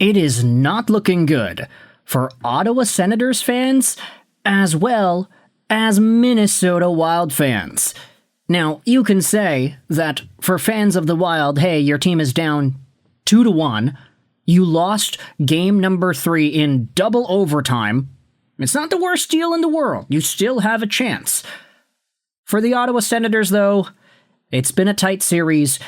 It is not looking good for Ottawa Senators fans as well as Minnesota Wild fans. Now, you can say that for fans of the Wild, hey, your team is down 2-1. You lost game number 3 in double overtime. It's not the worst deal in the world. You still have a chance. For the Ottawa Senators, though, it's been a tight series,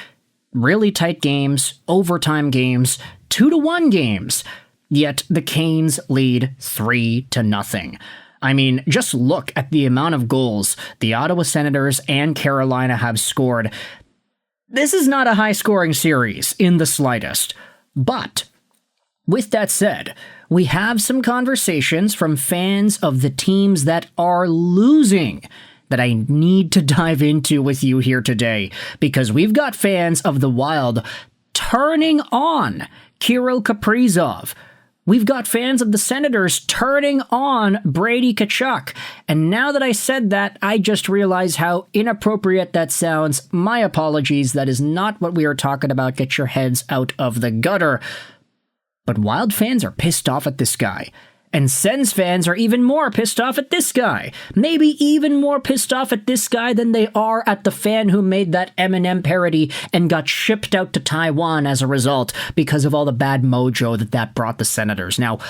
really tight games, overtime games, 2-1 games. Yet the Canes lead 3-0. I mean, just look at the amount of goals the Ottawa Senators and Carolina have scored. This is not a high-scoring series in the slightest. But with that said, we have some conversations from fans of the teams that are losing that I need to dive into with you here today, because we've got fans of the Wild turning on Kirill Kaprizov. We've got fans of the Senators turning on Brady Tkachuk. And now that I said that, I just realized how inappropriate that sounds. My apologies, that is not what we are talking about. Get your heads out of the gutter. But Wild fans are pissed off at this guy. And Sens fans are even more pissed off at this guy. Maybe even more pissed off at this guy than they are at the fan who made that Eminem parody and got shipped out to Taiwan as a result because of all the bad mojo that brought the Senators. Now,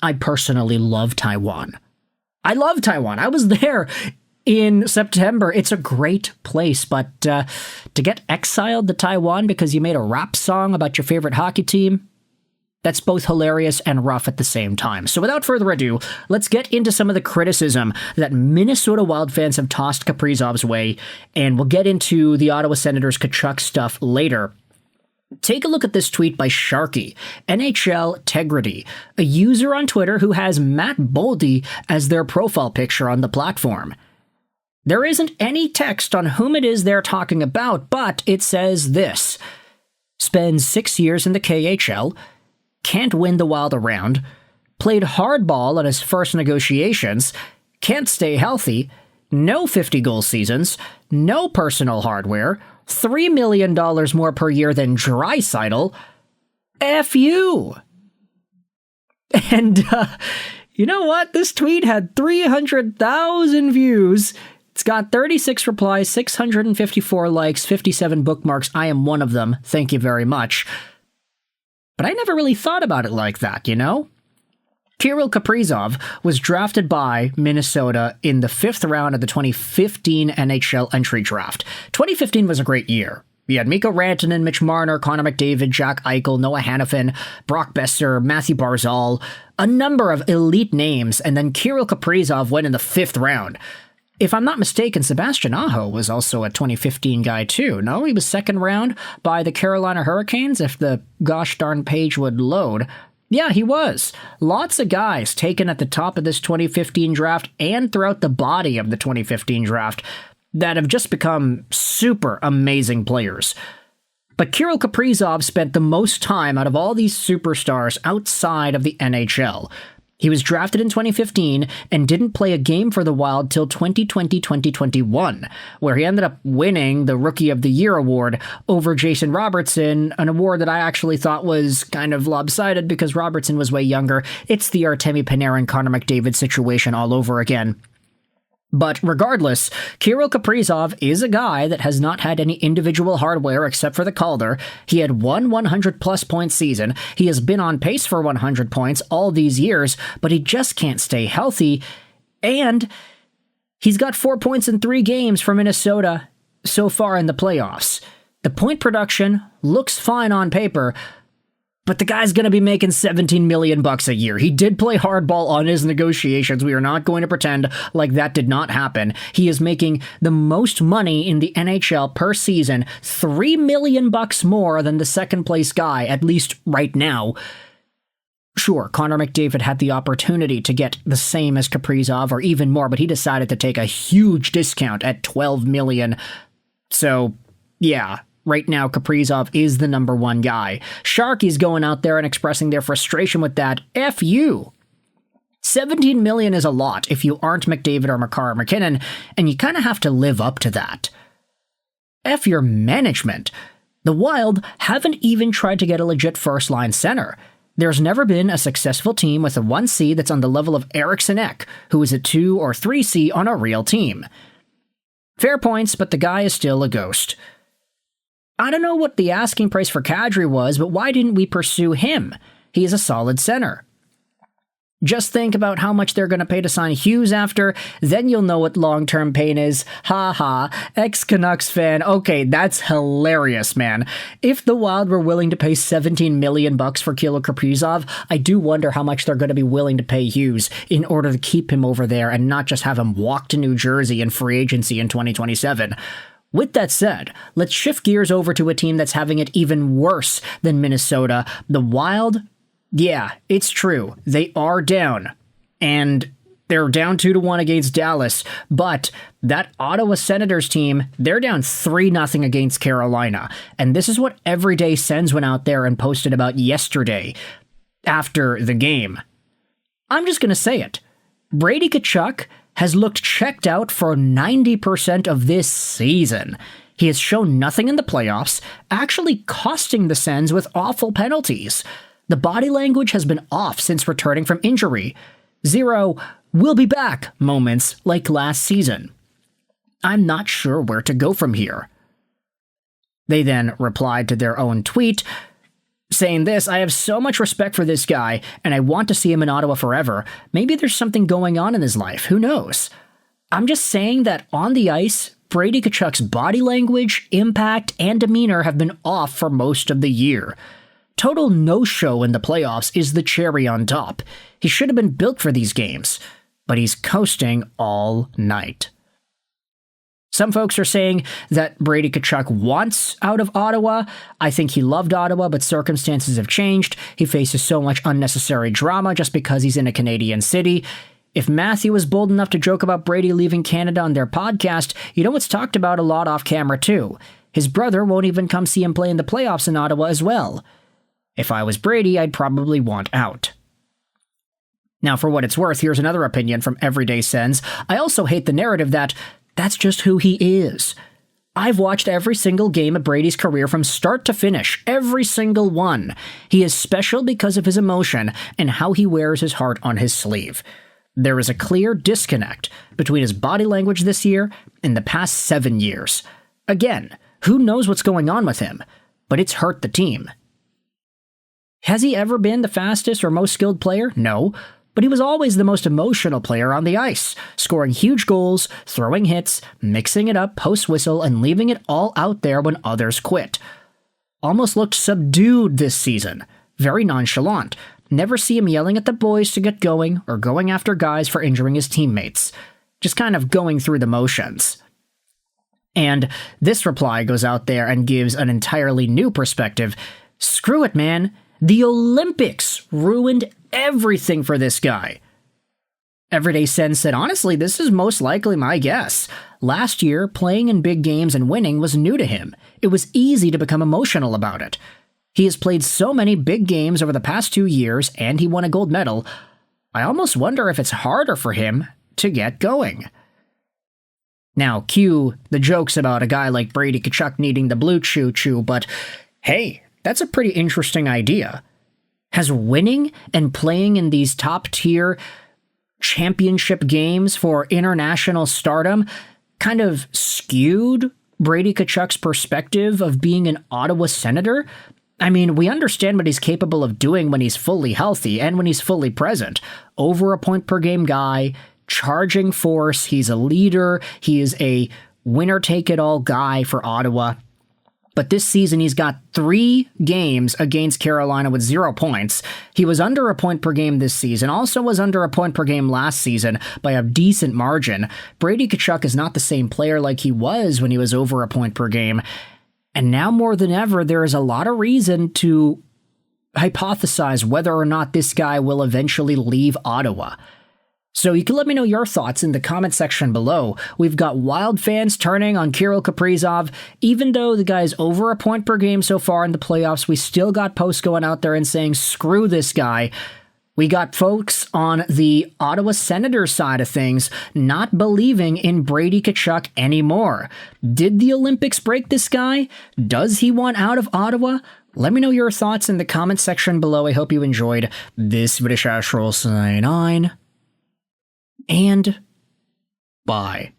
I personally love Taiwan. I love Taiwan. I was there in September. It's a great place, but to get exiled to Taiwan because you made a rap song about your favorite hockey team, that's both hilarious and rough at the same time. So without further ado, let's get into some of the criticism that Minnesota Wild fans have tossed Kaprizov's way, and we'll get into the Ottawa Senators Tkachuk stuff later. Take a look at this tweet by Sharky, NHL Integrity, a user on Twitter who has Matt Boldy as their profile picture on the platform. There isn't any text on whom it is they're talking about, but it says this: spends 6 years in the KHL, can't win the Wild around, played hardball on his first negotiations, can't stay healthy, no 50-goal seasons, no personal hardware, $3 million more per year than Draisaitl. F you. And you know what? This tweet had 300,000 views. It's got 36 replies, 654 likes, 57 bookmarks. I am one of them. Thank you very much. But I never really thought about it like that, you know? Kirill Kaprizov was drafted by Minnesota in the 5th round of the 2015 NHL Entry Draft. 2015 was a great year. We had Mikko Rantanen, Mitch Marner, Connor McDavid, Jack Eichel, Noah Hannafin, Brock Besser, Matthew Barzal, a number of elite names, and then Kirill Kaprizov went in the 5th round. If I'm not mistaken, Sebastian Aho was also a 2015 guy too. No, he was 2nd round by the Carolina Hurricanes, if the gosh darn page would load. Yeah, he was. Lots of guys taken at the top of this 2015 draft and throughout the body of the 2015 draft that have just become super amazing players. But Kirill Kaprizov spent the most time out of all these superstars outside of the NHL. He was drafted in 2015 and didn't play a game for the Wild till 2020-2021, where he ended up winning the Rookie of the Year award over Jason Robertson, an award that I actually thought was kind of lopsided because Robertson was way younger. It's the Artemi Panarin, Connor McDavid situation all over again. But regardless, Kirill Kaprizov is a guy that has not had any individual hardware except for the Calder. He had one 100-plus point season. He has been on pace for 100 points all these years, but he just can't stay healthy. And he's got 4 points in 3 games for Minnesota so far in the playoffs. The point production looks fine on paper, but the guy's going to be making $17 million a year. He did play hardball on his negotiations. We are not going to pretend like that did not happen. He is making the most money in the NHL per season, $3 million more than the second place guy, at least right now. Sure, Connor McDavid had the opportunity to get the same as Kaprizov or even more, but he decided to take a huge discount at $12 million. So, yeah. Right now, Kaprizov is the number one guy. Sharky's going out there and expressing their frustration with that. F you. $17 million is a lot if you aren't McDavid or Makar or McKinnon, and you kind of have to live up to that. F your management. The Wild haven't even tried to get a legit first-line center. There's never been a successful team with a 1C that's on the level of Eriksson Ek, who is a 2 or 3C on a real team. Fair points, but the guy is still a ghost. I don't know what the asking price for Kadri was, but why didn't we pursue him? He is a solid center. Just think about how much they're going to pay to sign Hughes after, then you'll know what long-term pain is. Ha ha, ex-Canucks fan. Okay, that's hilarious, man. If the Wild were willing to pay $17 million for Kirill Kaprizov, I do wonder how much they're going to be willing to pay Hughes in order to keep him over there and not just have him walk to New Jersey in free agency in 2027. With that said, let's shift gears over to a team that's having it even worse than Minnesota. The Wild. Yeah, it's true. They are down. And they're down 2-1 against Dallas. But that Ottawa Senators team, they're down 3-0 against Carolina. And this is what Everyday Sens went out there and posted about yesterday after the game. I'm just going to say it. Brady Tkachuk has looked checked out for 90% of this season. He has shown nothing in the playoffs, actually costing the Sens with awful penalties. The body language has been off since returning from injury. 0 "we'll be back" moments like last season. I'm not sure where to go from here. They then replied to their own tweet, saying this: "I have so much respect for this guy, and I want to see him in Ottawa forever. Maybe there's something going on in his life, who knows? I'm just saying that on the ice, Brady Tkachuk's body language, impact, and demeanor have been off for most of the year. Total no-show in the playoffs is the cherry on top. He should have been built for these games, but he's coasting all night." Some folks are saying that Brady Tkachuk wants out of Ottawa. I think he loved Ottawa, but circumstances have changed. He faces so much unnecessary drama just because he's in a Canadian city. If Matthew was bold enough to joke about Brady leaving Canada on their podcast, you know it's talked about a lot off camera too. His brother won't even come see him play in the playoffs in Ottawa as well. If I was Brady, I'd probably want out. Now, for what it's worth, here's another opinion from Everyday Sens. I also hate the narrative that that's just who he is. I've watched every single game of Brady's career from start to finish, every single one. He is special because of his emotion and how he wears his heart on his sleeve. There is a clear disconnect between his body language this year and the past 7 years. Again, who knows what's going on with him, but it's hurt the team. Has he ever been the fastest or most skilled player? No, but he was always the most emotional player on the ice, scoring huge goals, throwing hits, mixing it up post-whistle, and leaving it all out there when others quit. Almost looked subdued this season, very nonchalant. Never see him yelling at the boys to get going or going after guys for injuring his teammates. Just kind of going through the motions. And this reply goes out there and gives an entirely new perspective. Screw it, man. The Olympics ruined everything for this guy. Everyday Sens said, honestly, this is most likely my guess. Last year, playing in big games and winning was new to him. It was easy to become emotional about it. He has played so many big games over the past 2 years, and he won a gold medal. I almost wonder if it's harder for him to get going. Now, cue the jokes about a guy like Brady Tkachuk needing the blue chew, but hey, that's a pretty interesting idea. Has winning and playing in these top-tier championship games for international stardom kind of skewed Brady Tkachuk's perspective of being an Ottawa Senator? I mean, we understand what he's capable of doing when he's fully healthy and when he's fully present. Over a point-per-game guy, charging force, he's a leader, he is a winner-take-it-all guy for Ottawa. But this season, he's got 3 games against Carolina with 0 points. He was under a point per game this season, also was under a point per game last season by a decent margin. Brady Tkachuk is not the same player like he was when he was over a point per game. And now more than ever, there is a lot of reason to hypothesize whether or not this guy will eventually leave Ottawa. So you can let me know your thoughts in the comment section below. We've got Wild fans turning on Kirill Kaprizov. Even though the guy's over a point per game so far in the playoffs, we still got posts going out there and saying, screw this guy. We got folks on the Ottawa Senators side of things not believing in Brady Tkachuk anymore. Did the Olympics break this guy? Does he want out of Ottawa? Let me know your thoughts in the comment section below. I hope you enjoyed this video. Sign on, and bye.